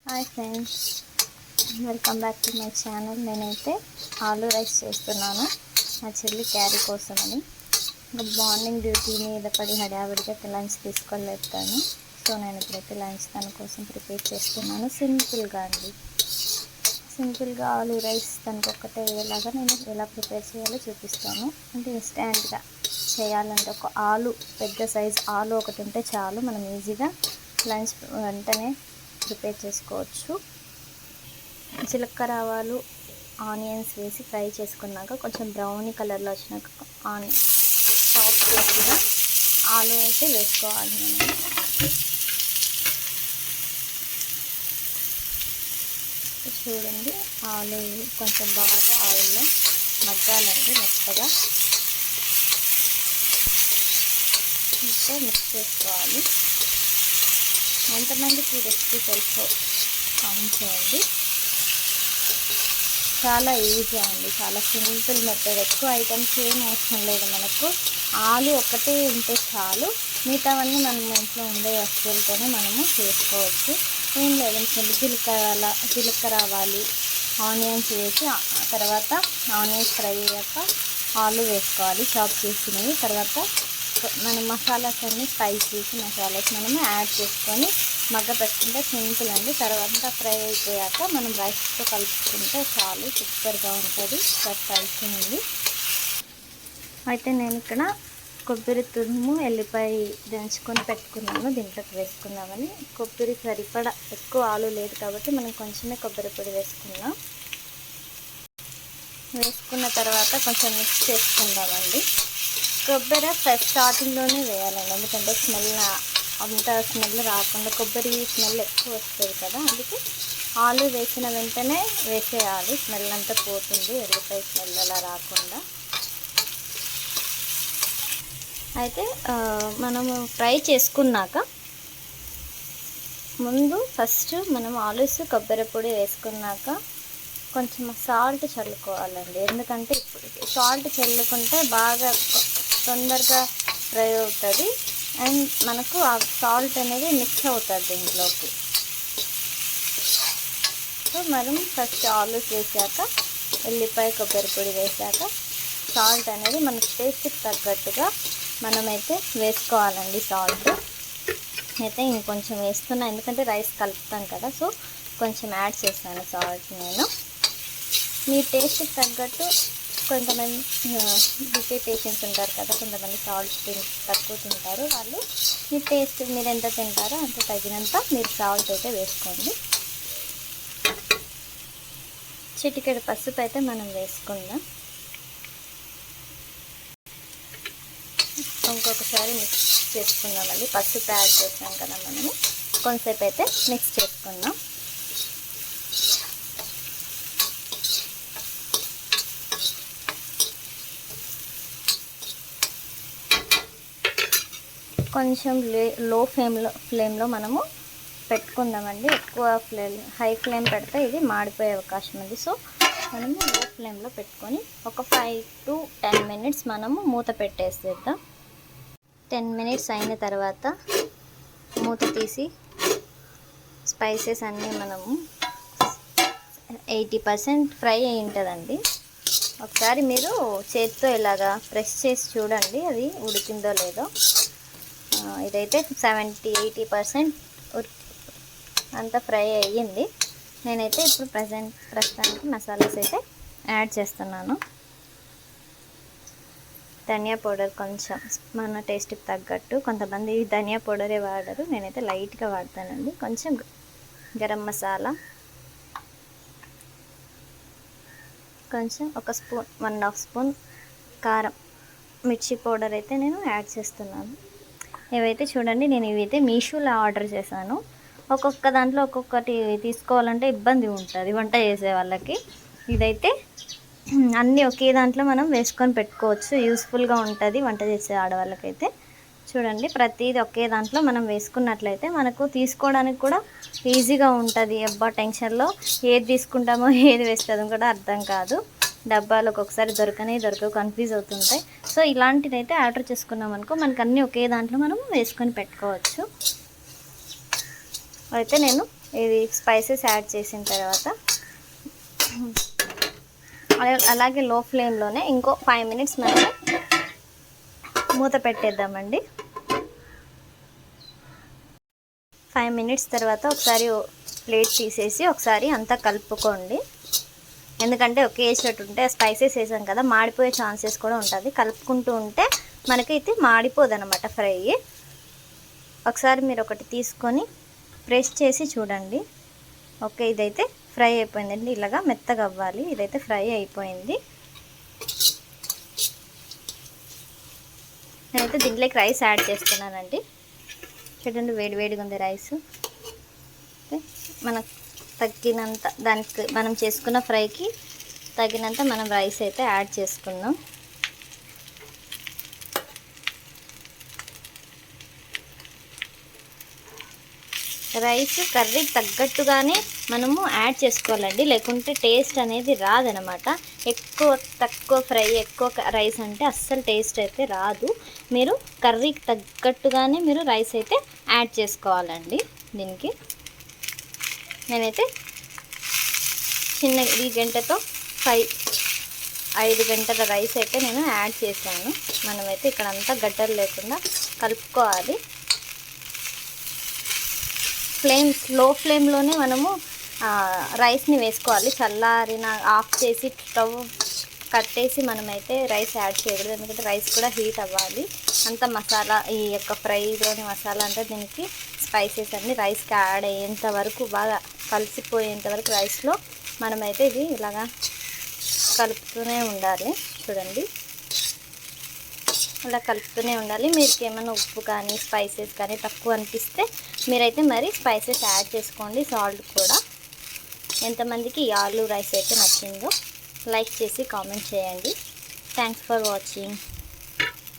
Hi friends, welcome back to my channel. నేనైతే aloo rice చేస్తున్నాను మా చెల్లి క్యారీ కోసమని. ఇంకా మార్నింగ్ డ్యూటీ మీద పడి హడావిడిగా లంచ్ తీసుకొని వెళ్తాను. సో నేను ఇప్పుడైతే లంచ్ తన కోసం ప్రిపేర్ చేస్తున్నాను. సింపుల్గా ఆలూ రైస్ తనకు ఒక్కటే అయ్యేలాగా నేను ఎలా ప్రిపేర్ చేయాలో చూపిస్తాను. అంటే ఇన్స్టెంట్గా చేయాలంటే ఒక ఆలు, పెద్ద సైజ్ ఆలు ఒకటి ఉంటే చాలు, మనం ఈజీగా లంచ్ వెంటనే ప్రిపేర్ చేసుకోవచ్చు. జీలకర్ర, ఆవాలు, ఆనియన్స్ వేసి ఫ్రై చేసుకున్నాక కొంచెం బ్రౌనీ కలర్లో వచ్చినాక చాప్ చేసిన ఆలు అయితే వేసుకోవాలి. చూడండి, ఆలు కొంచెం బాగా ఆయిల్లో మగ్గాలండి మెత్తగా. ఇంకా మిక్స్ చేసుకోవాలి. ఎంతమందికి రెసిపీ తెలుసో కామెంట్ చేయండి. చాలా ఈజీ అండి, చాలా సింపుల్ మెథడ్. ఎక్కువ ఐటమ్స్ ఏం అవసరం లేదు. మనకు ఆలు ఒకటే ఉంటే చాలు, మిగతావన్నీ మనం ఇంట్లో ఉండే వస్తువులతోనే మనము చేసుకోవచ్చు. ఏం లేదు, జీలకర్ర రావాలి, ఆనియన్స్ వేసి తర్వాత ఆనియన్స్ ఫ్రై అయ్యాక ఆలు వేసుకోవాలి చాప్ చేసినవి. తర్వాత మనం మసాలాస్ అన్నీ స్పైసీస్ మసాలాస్ మనము యాడ్ చేసుకొని మగ్గ పెట్టుకుంటే సింపుల్ అండి. తర్వాత ఫ్రై అయిపోయాక మనం రైస్తో కలుపుకుంటే చాలు, సూపర్గా ఉంటుంది. కలిసింది. అయితే నేను ఇక్కడ కొబ్బరి తురుము, ఎల్లిపాయ దంచుకొని పెట్టుకున్నాను, దీంట్లోకి వేసుకుందామని. కొబ్బరి సరిపడా, ఎక్కువ ఆలు లేదు కాబట్టి మనం కొంచెమే కొబ్బరి పొడి వేసుకున్నాం. వేసుకున్న తర్వాత కొంచెం మిక్స్ చేసుకుందామండి. కొబ్బరి ఫస్ట్ స్టార్టింగ్లోనే వేయాలండి, ఎందుకంటే అంత స్మెల్ రాకుండా, కొబ్బరి స్మెల్ ఎక్కువ వస్తుంది కదా, అందుకే ఆలు వేసిన వెంటనే వేసేయాలి. స్మెల్ అంతా పోతుంది, ఎల్లిపాయ స్మెల్ అలా రాకుండా. అయితే మనము ఫ్రై చేసుకున్నాక ఫస్ట్ మనం ఆలూస్ కొబ్బరి పొడి వేసుకున్నాక కొంచెం సాల్ట్ చల్లుకోవాలండి. ఎందుకంటే ఇప్పుడు సాల్ట్ చల్లుకుంటే బాగా తొందరగా ఫ్రై అవుతుంది అండ్ మనకు ఆ సాల్ట్ అనేది మిక్స్ అవుతుంది దీంట్లోకి. సో మనం ఫస్ట్ ఆలూస్ వేసాక, ఎల్లిపాయ కొబ్బరి పొడి వేసాక సాల్ట్ అనేది మనకు టేస్ట్కి తగ్గట్టుగా మనమైతే వేసుకోవాలండి. సాల్ట్ అయితే ఇంకొంచెం వేస్తున్నా, ఎందుకంటే రైస్ కలుపుతాం కదా, సో కొంచెం యాడ్ చేస్తాను సాల్ట్ నేను. మీ టేస్ట్కి తగ్గట్టు, కొంతమంది డికే పేషెంట్స్ ఉంటారు కదా, కొంతమంది సాల్ట్ తక్కువ తింటారు, వాళ్ళు మీ టేస్ట్ మీరు ఎంత తింటారో అంత తగినంత మీరు సాల్ట్ అయితే వేసుకోండి. చిటికెడు పసుపు అయితే మనం వేసుకుందాం. ఇంకొకసారి మిక్స్ చేసుకుందామండి. పసుపు యాడ్ చేసాం కదా మనము, కొంతసేపు అయితే మిక్స్ చేసుకుందాం. కొంచెం లో ఫ్లేమ్లో మనము పెట్టుకుందామండి. ఎక్కువ హై ఫ్లేమ్ పెడితే ఇది మాడిపోయే అవకాశం ఉంది. సో మనము లో ఫ్లేమ్లో పెట్టుకొని ఒక 5 to 10 minutes మనము మూత పెట్టేసేద్దాం. 10 minutes అయిన తర్వాత మూత తీసి స్పైసెస్ అన్నీ మనము 80% ఫ్రై అయి ఉంటుందండి. ఒకసారి మీరు చేతితో ఇలాగా ప్రెస్ చేసి చూడండి, అది ఉడికిందో లేదో. ఇదైతే 70-80% అంతా ఫ్రై అయ్యింది. నేనైతే ఇప్పుడు ప్రస్తుతానికి మసాలాస్ అయితే యాడ్ చేస్తున్నాను. ధనియా పౌడర్ కొంచెం మన టేస్ట్కి తగ్గట్టు, కొంతమంది ధనియా పౌడరే వాడరు, నేనైతే లైట్గా వాడతానండి. కొంచెం గరం మసాలా, కొంచెం 1.5 స్పూన్ కారం, మిర్చి పౌడర్ అయితే నేను యాడ్ చేస్తున్నాను. ఇవైతే చూడండి, నేను ఇవైతే మీషోలో ఆర్డర్ చేశాను. ఒక్కొక్క దాంట్లో ఒక్కొక్కటి తీసుకోవాలంటే ఇబ్బంది ఉంటుంది వంట చేసే వాళ్ళకి. ఇదైతే అన్నీ ఒకే దాంట్లో మనం వేసుకొని పెట్టుకోవచ్చు, యూస్ఫుల్గా ఉంటుంది వంట చేసే ఆడవాళ్ళకైతే. చూడండి, ప్రతిదీ ఒకే దాంట్లో మనం వేసుకున్నట్లయితే మనకు తీసుకోవడానికి కూడా ఈజీగా ఉంటుంది. టెన్షన్లో ఏది తీసుకుంటామో ఏది వేస్తుందో కూడా అర్థం కాదు. డబ్బాలు ఒక్కొక్కసారి దొరకవు, కన్ఫ్యూజ్ అవుతుంటాయి. సో ఇలాంటిది అయితే ఆర్డర్ చేసుకున్నాం అనుకో, మనకు అన్నీ ఒకే దాంట్లో మనం వేసుకొని పెట్టుకోవచ్చు. అయితే నేను ఇది స్పైసెస్ యాడ్ చేసిన తర్వాత అలాగే లో ఫ్లేమ్లోనే ఇంకో 5 మినిట్స్ మనం మూత పెట్టేద్దామండి. 5 మినిట్స్ తర్వాత ఒకసారి ప్లేట్ తీసేసి ఒకసారి అంతా కలుపుకోండి. ఎందుకంటే ఒకేసారి ఉంటే స్పైసెస్ వేసాం కదా, మాడిపోయే ఛాన్సెస్ కూడా ఉంటుంది. కలుపుకుంటూ ఉంటే మనకైతే మాడిపోదన్నమాట ఫ్రై. ఒకసారి మీరు ఒకటి తీసుకొని ప్రెస్ చేసి చూడండి. ఓకే, ఇదైతే ఫ్రై అయిపోయిందండి. ఇలాగా మెత్తగా అవ్వాలి. ఇదైతే ఫ్రై అయిపోయింది. నేనైతే దీంట్లోకి రైస్ యాడ్ చేస్తున్నానండి. చూడండి, వేడివేడిగా ఉంది రైస్. మనకు తగ్గినంత, దానికి మనం చేసుకున్న ఫ్రైకి తగినంత మనం రైస్ అయితే యాడ్ చేసుకుందాం. రైస్ కర్రీకి తగ్గట్టుగానే మనము యాడ్ చేసుకోవాలండి, లేకుంటే టేస్ట్ అనేది రాదనమాట. తక్కువ ఫ్రై ఎక్కువ రైస్ అంటే అస్సలు టేస్ట్ అయితే రాదు. మీరు కర్రీకి తగ్గట్టుగానే మీరు రైస్ అయితే యాడ్ చేసుకోవాలండి. దీనికి నేనైతే చిన్న ఈ గంటతో 5 గంటల రైస్ అయితే నేను యాడ్ చేశాను. మనమైతే ఇక్కడ అంతా గడ్డలు లేకుండా కలుపుకోవాలి. లో ఫ్లేమ్లోనే మనము రైస్ని వేసుకోవాలి. చల్లారిన ఆఫ్ చేసి స్టవ్ కట్టేసి మనమైతే రైస్ యాడ్ చేయకూడదు, ఎందుకంటే రైస్ కూడా హీట్ అవ్వాలి. అంత మసాలా, ఈ యొక్క ఫ్రైలోని మసాలా అంతా దీనికి స్పైసెస్ అన్నీ రైస్కి యాడ్ అయ్యేంత వరకు, బాగా కలిసిపోయేంత వరకు రైస్లో మనమైతే ఇది ఇలాగా కలుపుతూనే ఉండాలి. చూడండి, అలా కలుపుతూనే ఉండాలి. మీకు ఏమైనా ఉప్పు కానీ స్పైసెస్ కానీ తక్కువ అనిపిస్తే మీరైతే మరి స్పైసెస్ యాడ్ చేసుకోండి. సాల్ట్ కూడా. ఎంతమందికి ఈ ఆలు రైస్ అయితే నచ్చిందో లైక్ చేసి కామెంట్ చేయండి. Thanks for watching.